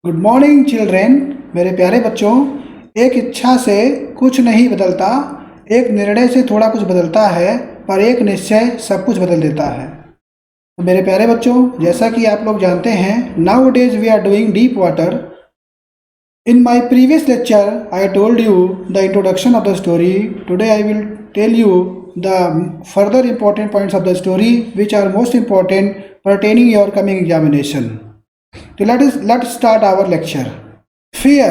Good morning children. मेरे प्यारे बच्चों, एक इच्छा से कुछ नहीं बदलता, एक निर्णय से थोड़ा कुछ बदलता है, पर एक निश्चय सब कुछ बदल देता है। तो मेरे प्यारे बच्चों, जैसा कि आप लोग जानते हैं, nowadays we are doing deep water. In my previous lecture I told you the introduction of the story. Today I will tell you the further important points of the story which are most important pertaining your coming examination. So let's start our lecture. Fear.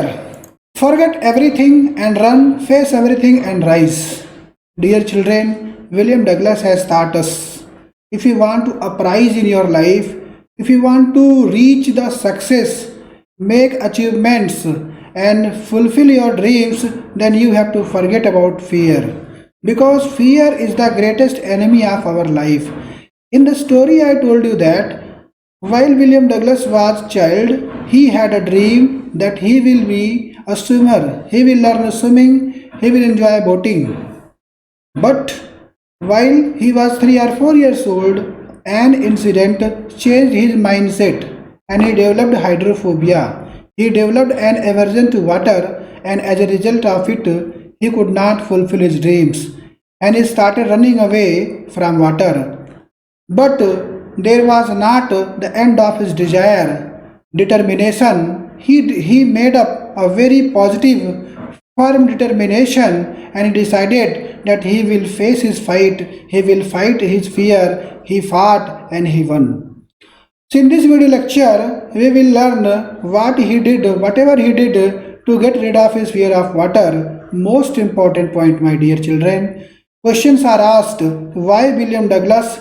Forget everything and run, face everything and rise. Dear children, William Douglas has taught us, if you want to uprise in your life, if you want to reach the success, make achievements and fulfill your dreams, then you have to forget about fear. Because fear is the greatest enemy of our life. In the story I told you that while William Douglas was a child, he had a dream that he will be a swimmer. He will learn swimming, he will enjoy boating. But while he was 3 or 4 years old, an incident changed his mindset and he developed hydrophobia. He developed an aversion to water, and as a result of it, he could not fulfill his dreams and he started running away from water. But there was not the end of his desire, determination. He made up a very positive, firm determination, and he decided that he will face his fight, he will fight his fear. He fought and he won. So in this video lecture, we will learn what he did, whatever he did to get rid of his fear of water. Most important point, my dear children. Questions are asked: why William Douglas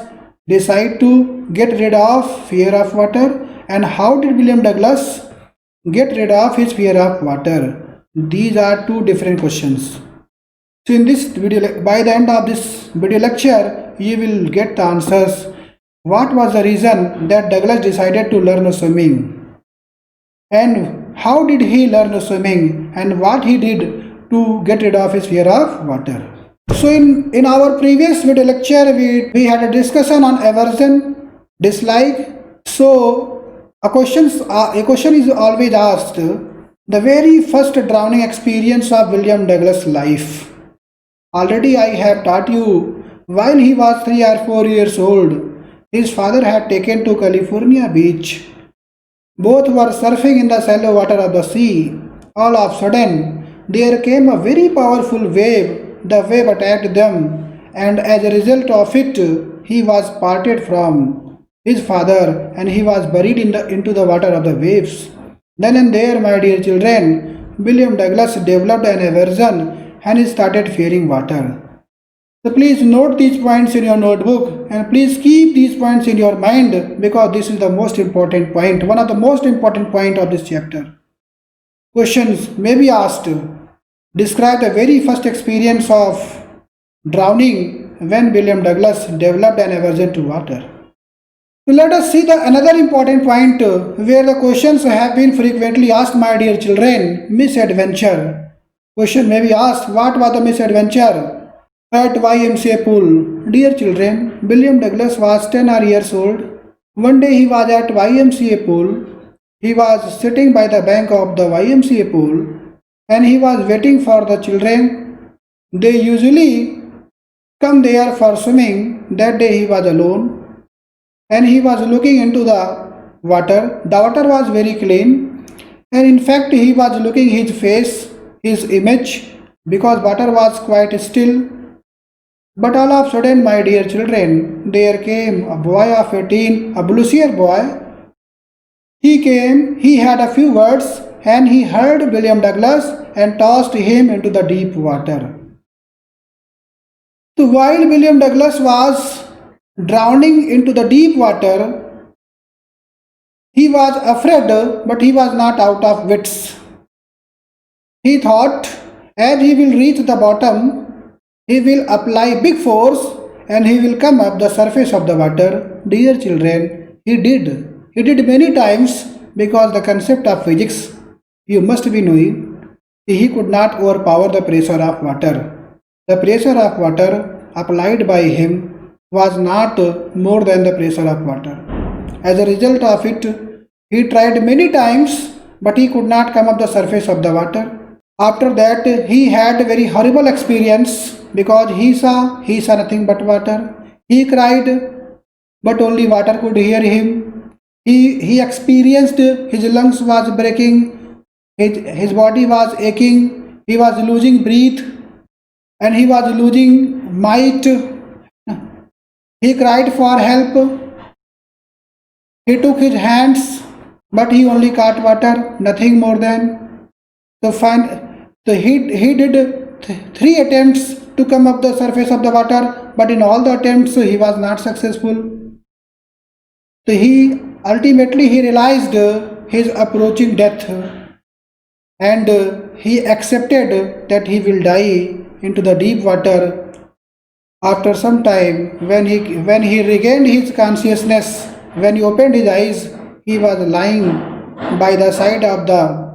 decided to get rid of fear of water, and how did William Douglas get rid of his fear of water? These are two different questions. So in this video, by the end of this video lecture, you will get the answers. What was the reason that Douglas decided to learn swimming? And how did he learn swimming? And what he did to get rid of his fear of water? So in our previous video lecture, we had a discussion on aversion, dislike. So a question is always asked: the very first drowning experience of William Douglas' life. Already I have taught you, while he was 3 or 4 years old, his father had taken to California beach. Both were surfing in the shallow water of the sea. All of a sudden, there came a very powerful wave. The wave attacked them, and as a result of it, he was parted from his father and he was buried into the water of the waves. Then and there, my dear children, William Douglas developed an aversion and he started fearing water. So please note these points in your notebook and please keep these points in your mind, because this is the most important point, one of the most important point of this chapter. Questions may be asked. Describe the very first experience of drowning when William Douglas developed an aversion to water. So let us see another important point where the questions have been frequently asked, my dear children. Misadventure. Question may be asked: what was the misadventure at YMCA pool? Dear children, William Douglas was 10 years old. One day he was at YMCA pool. He was sitting by the bank of the YMCA pool and he was waiting for the children. They usually come there for swimming. That day he was alone and he was looking into the water. The water was very clean, and in fact he was looking his face, his image, because water was quite still. But all of a sudden, my dear children, there came a boy of 18, a blue boy. He came, he had a few words, and he heard William Douglas and tossed him into the deep water. So while William Douglas was drowning into the deep water, he was afraid, but he was not out of wits. He thought, as he will reach the bottom, he will apply big force and he will come up the surface of the water. Dear children, he did many times, because the concept of physics you must be knowing. He could not overpower the pressure of water. The pressure of water applied by him was not more than the pressure of water. As a result of it, he tried many times, but he could not come up the surface of the water. After that, he had a very horrible experience because he saw nothing but water. He cried, but only water could hear him. He experienced his lungs was breaking, his body was aching, he was losing breath, and he was losing might. He cried for help. He took his hands, but he only caught water, nothing more than. He did three attempts to come up the surface of the water, but in all the attempts he was not successful. So he ultimately he realized his approaching death, and he accepted that he will die into the deep water. After some time, when he regained his consciousness, when he opened his eyes, he was lying by the side of the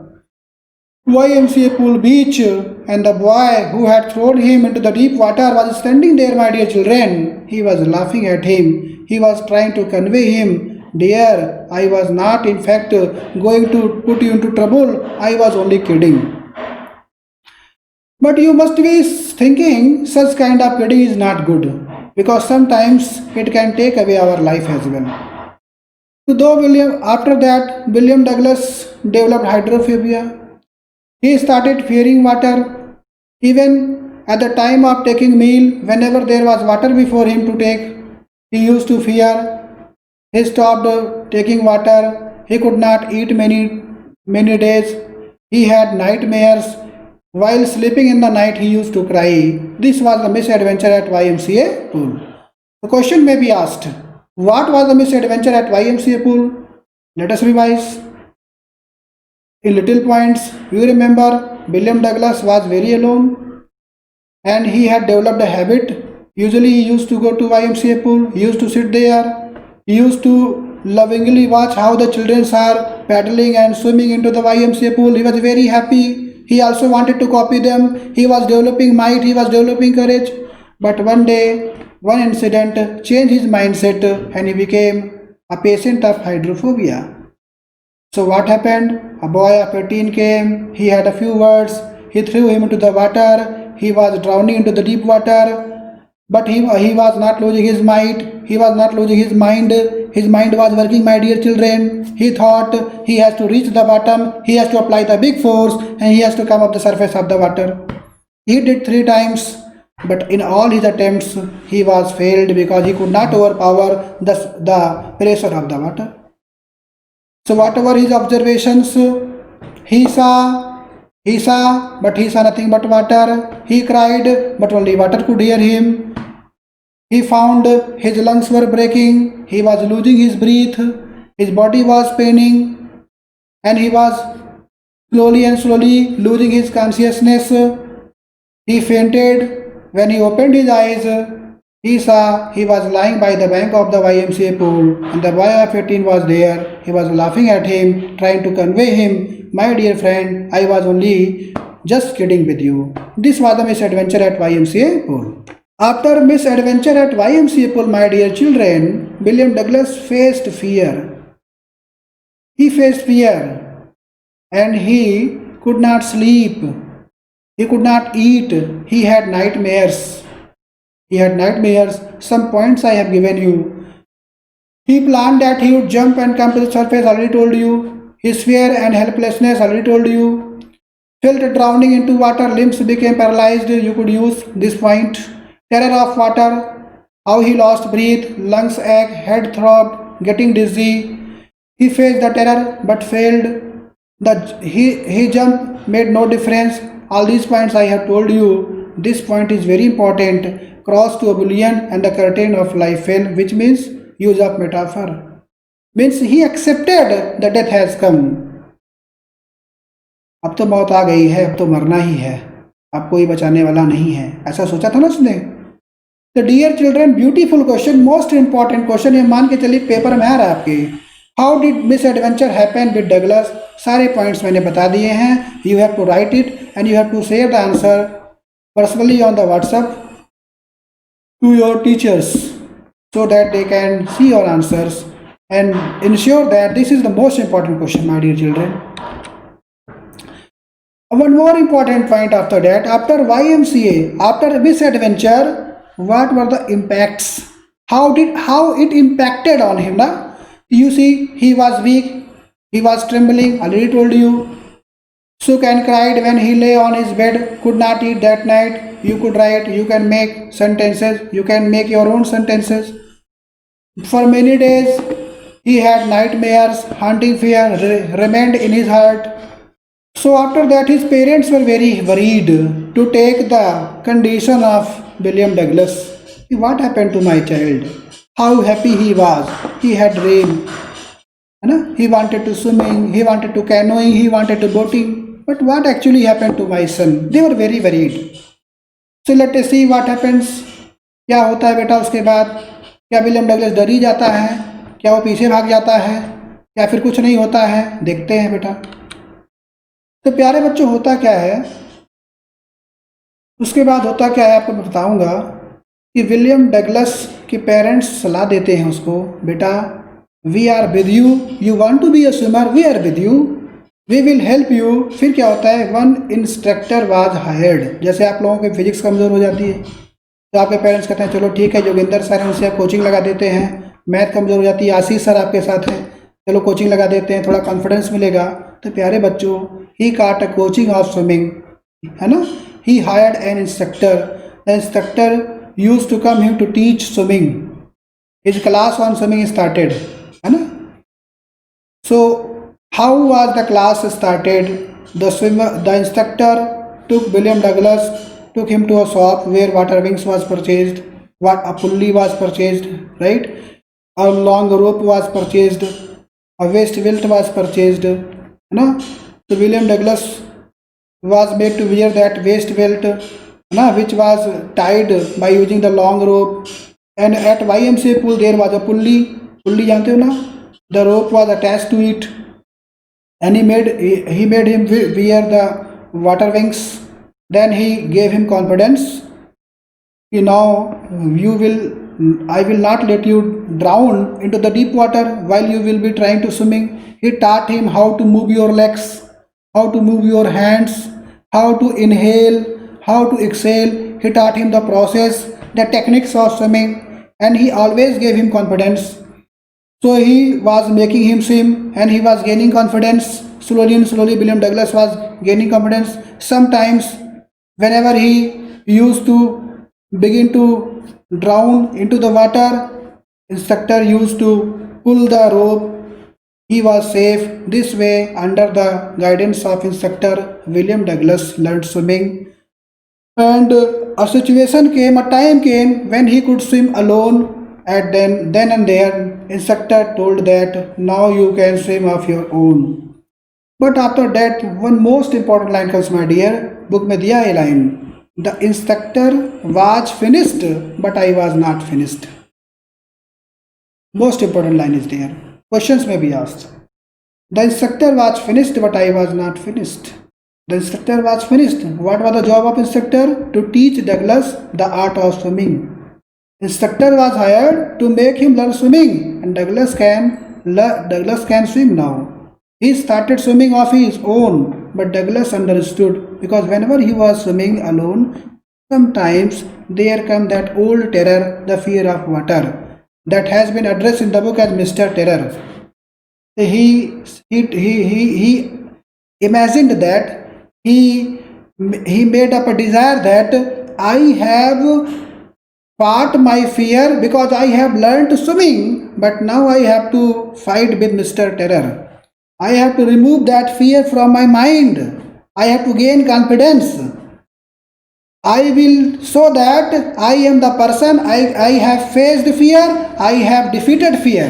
YMCA pool beach, and the boy who had thrown him into the deep water was standing there, my dear children. He was laughing at him. He was trying to convey him, dear, I was not in fact going to put you into trouble. I was only kidding. But you must be thinking such kind of kidding is not good, because sometimes it can take away our life as well. So after that, William Douglas developed hydrophobia. He started fearing water. Even at the time of taking meal, whenever there was water before him to take, he used to fear. He stopped taking water. He could not eat many days. He had nightmares. While sleeping in the night, he used to cry. This was the misadventure at YMCA pool. The question may be asked, what was the misadventure at YMCA pool? Let us revise. In little points, you remember William Douglas was very alone, and he had developed a habit. Usually he used to go to YMCA pool, he used to sit there, he used to lovingly watch how the children are paddling and swimming into the YMCA pool. He was very happy. He also wanted to copy them. He was developing might, he was developing courage. But one day, one incident changed his mindset, and he became a patient of hydrophobia. So what happened? A boy of 18 came, he had a few words, he threw him into the water, he was drowning into the deep water, but he was not losing his might, he was not losing his mind was working, my dear children. He thought he has to reach the bottom, he has to apply the big force, and he has to come up the surface of the water. He did 3 times, but in all his attempts, he was failed because he could not overpower the pressure of the water. So whatever his observations, he saw, but he saw nothing but water. He cried, but only water could hear him. He found his lungs were breaking, he was losing his breath, his body was paining, and he was slowly losing his consciousness. He fainted. When he opened his eyes, he saw he was lying by the bank of the YMCA pool, and the boy of 18 was there. He was laughing at him, trying to convey him, my dear friend, I was only just kidding with you. This was the misadventure at YMCA pool. After misadventure at YMCA pool, my dear children, William Douglas faced fear. He faced fear, and he could not sleep. He could not eat. He had nightmares. Some points I have given you. He planned that he would jump and come to the surface, already told you. His fear and helplessness, already told you. Felt drowning into water, limbs became paralyzed, you could use this point. Terror of water, how he lost breath, lungs ache, head throbbed, getting dizzy. He faced the terror but failed. He jumped, made no difference. All these points I have told you. This point is very important. Cross to oblivion and the curtain of life fell, which means use of metaphor. Means he accepted the death has come. अब तो मौत आ गई है, अब तो मरना ही है, अब कोई बचाने वाला नहीं है, ऐसा सोचा था ना उसने. तो dear children, beautiful question, most important question. ये मान के चलिए पेपर में आ रहा है आपके. How did misadventure happen with Douglas? सारे पॉइंट्स मैंने बता दिए हैं. You have to write it and you have to share the answer personally on the WhatsApp to your teachers so that they can see your answers and ensure that this is the most important question, my dear children. One more important point after that, after YMCA, after misadventure, what were the impacts? How it impacted on him? Na? You see, he was weak, he was trembling, already told you. Shook and cried when he lay on his bed, could not eat that night. You could write, you can make sentences, you can make your own sentences. For many days, he had nightmares, haunting fear remained in his heart. So after that, his parents were very worried to take the condition of William Douglas. What happened to my child? How happy he was. He had dream. He wanted to swimming, he wanted to canoeing, he wanted to boating. But what actually happened to my son? They were very worried. So let us see what happens. क्या होता है बेटा उसके बाद? क्या William Douglas डर ही जाता है? क्या वो पीछे भाग जाता है? या फिर कुछ नहीं होता है? देखते हैं बेटा। तो प्यारे बच्चों, होता क्या है, उसके बाद होता क्या है आपको मैं बताऊंगा कि विलियम डगलस के पेरेंट्स सलाह देते हैं उसको, बेटा we are with you, you want to be a swimmer, we are with you, we will help you. फिर क्या होता है, वन इंस्ट्रक्टर वाज हायर्ड। जैसे आप लोगों की फिजिक्स कमज़ोर हो जाती है तो आपके पेरेंट्स कहते हैं चलो ठीक है, जोगिंदर सर हैं उनसे आप कोचिंग लगा देते हैं। मैथ कमज़ोर हो जाती है, आशीष सर आपके साथ हैं, चलो कोचिंग लगा देते हैं, थोड़ा कॉन्फिडेंस मिलेगा। तो प्यारे बच्चों, ही काट अ कोचिंग ऑफ स्विमिंग, है ना। He hired an instructor, the instructor use to come him to teach swimming, his class on swimming started, है ना। So how was the class started? The instructor took William Douglas, took him to a shop where water wings was purchased, what a pulley was purchased, right? A long rope was purchased, a waist belt was purchased, है ना। तो William Douglas was made to wear that waist belt, है ना, which was tied by using the long rope. And at YMCA pool there was a pulley, pulley जानते हो ना, the rope was attached to it, and he made him wear the water wings. Then he gave him confidence. Now I will not let you drown into the deep water while you will be trying to swimming. He taught him how to move your legs, how to move your hands, how to inhale, how to exhale. He taught him the process, the techniques of swimming, and he always gave him confidence. So he was making him swim and he was gaining confidence. Slowly and slowly William Douglas was gaining confidence. Sometimes whenever he used to begin to drown into the water, instructor used to pull the rope. He was safe. This way, under the guidance of instructor, William Douglas learned swimming. And a situation came, a time came when he could swim alone. And then and there, instructor told that now you can swim of your own. But after that, one most important line comes, my dear. Book में दिया है line. The instructor was finished, but I was not finished. Most important line is there. Questions may be asked. The instructor was finished, but I was not finished. The instructor was finished. What was the job of instructor? To teach Douglas the art of swimming. Instructor was hired to make him learn swimming, and Douglas can swim now. He started swimming of his own, but Douglas understood, because whenever he was swimming alone, sometimes there comes that old terror, the fear of water, that has been addressed in the book as Mr. Terror. He imagined that he made up a desire that I have fought my fear because I have learned swimming, but now I have to fight with Mr. Terror. I have to remove that fear from my mind. I have to gain confidence. I will show that I am the person. I have faced fear. I have defeated fear.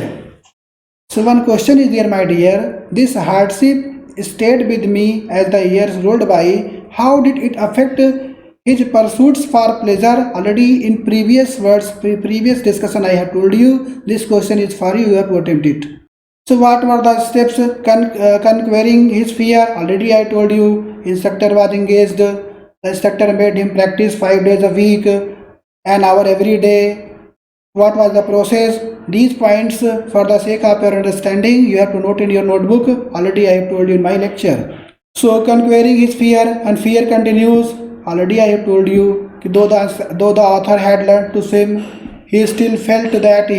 So one question is there, my dear. This hardship stayed with me as the years rolled by. How did it affect his pursuits for pleasure? Already in previous previous discussion I have told you. This question is for you. You have to attempt it. So what were the steps conquering his fear? Already I told you. Instructor was engaged. The instructor made him practice 5 days a week, an hour every day. What was the process? These points, for the sake of your understanding, you have to note in your notebook. Already I have told you in my lecture. So conquering his fear, and fear continues. Already I have told you कि though the author had learned to swim, he still felt that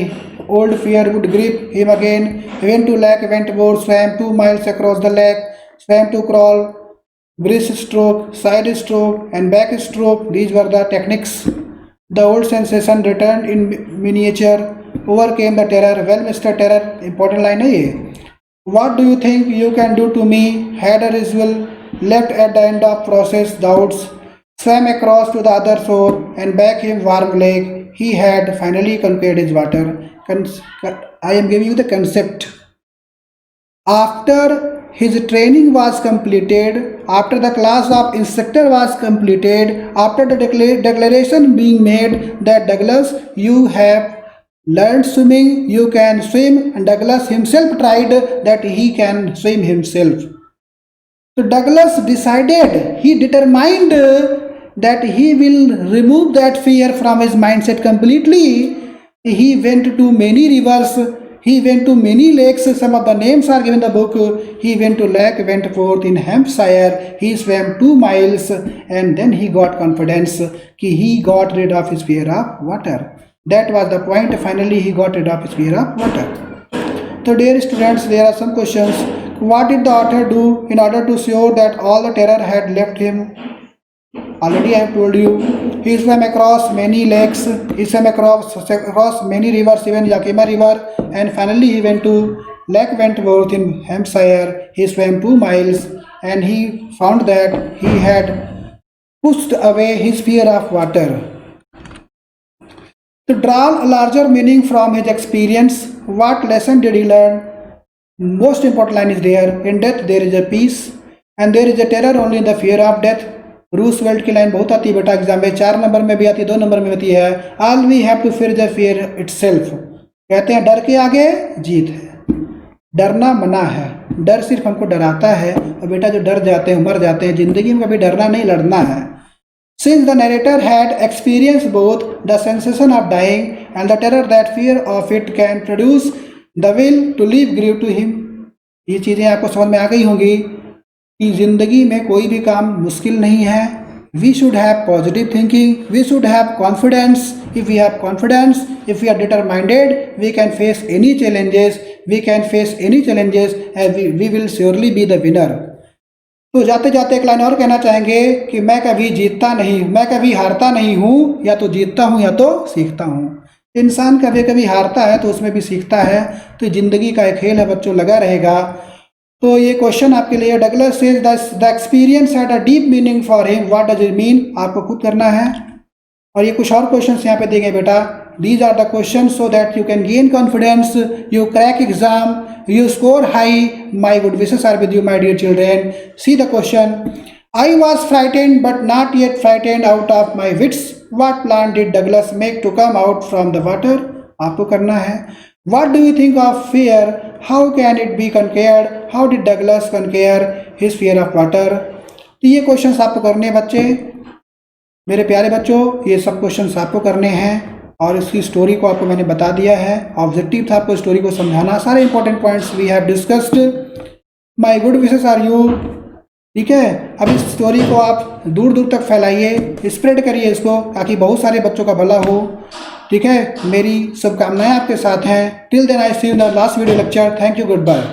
old fear would grip him again. He went to lake, went aboard, swam 2 miles across the lake, swam to crawl, breaststroke, side stroke, and backstroke. These were the techniques. The old sensation returned in miniature, overcame the terror. Well, Mr. Terror, important line है ये. What do you think you can do to me? Had a ritual left at the end of process doubts, swam across to the other shore and back him warm lake. He had finally conquered his water. I am giving you the concept. After his training was completed, after the class of instructor was completed, after the declaration being made that Douglas, you have learned swimming, you can swim, and Douglas himself tried that he can swim himself. So Douglas decided, he determined that he will remove that fear from his mindset completely. He went to many rivers, he went to many lakes, some of the names are given in the book. He went to Lake Wentworth in Hampshire, he swam 2 miles, and then he got confidence कि he got rid of his fear of water. That was the point. Finally he got rid of his fear of water. So dear students, there are some questions. What did the author do in order to show that all the terror had left him? Already I have told you. He swam across many lakes, he swam across many rivers, even Yakima River, and finally he went to Lake Wentworth in Hampshire. He swam 2 miles and he found that he had pushed away his fear of water. To draw a larger meaning from his experience, what lesson did he learn? Most important line is there. In death there is a peace and there is a terror only in the fear of death. Roosevelt की line बहुत आती है बेटा exam में, 4 number में भी आती है, 2 नंबर में आती है. All we have to fear the fear itself. कहते हैं डर के आगे जीत है, डरना मना है, डर सिर्फ हमको डराता है. और बेटा जो डर जाते हैं मर जाते हैं, जिंदगी में कभी डरना नहीं, लड़ना है. Since the narrator had experienced both the sensation of dying and the terror that fear of it can produce, the will to live grew to him. ये चीज़ें आपको समझ में आ गई होंगी कि ज़िंदगी में कोई भी काम मुश्किल नहीं है. We should have positive thinking, we should have confidence. If we have confidence, if we are determined, we can face any challenges, and we will surely be the winner. तो जाते जाते एक लाइन और कहना चाहेंगे कि मैं कभी जीतता नहीं, मैं कभी हारता नहीं हूँ, या तो जीतता हूँ या तो सीखता हूँ. इंसान कभी कभी हारता है तो उसमें भी सीखता है. तो ज़िंदगी का एक खेल है बच्चों, लगा रहेगा. तो ये क्वेश्चन आपके लिए. Douglas says the experience had a deep meaning for him. What does it mean? आपको खुद करना है. और ये कुछ और क्वेश्चंस यहाँ पे देंगे बेटा. These are the questions so that you can gain confidence, you crack exam, you score high. My good wishes are with you, my dear children. See the question. I was frightened but not yet frightened out of my wits. What plan did Douglas make to come out from the water? आपको करना है. What do you think of fear? How can it be conquered? How did Douglas conquer his fear of water? तो ये questions आपको करने हैं बच्चे, मेरे प्यारे बच्चों. ये सब क्वेश्चंस आपको करने हैं और इसकी स्टोरी को आपको मैंने बता दिया है. ऑब्जेक्टिव था आपको स्टोरी को समझाना. सारे important points we have discussed. My good wishes are you. ठीक है, अब इस स्टोरी को आप दूर दूर तक फैलाइए, स्प्रेड करिए इसको, ताकि बहुत सारे बच्चों का भला हो. ठीक है, मेरी शुभकामनाएं आपके साथ हैं. Till then I see you in the last video lecture. Thank you, good bye.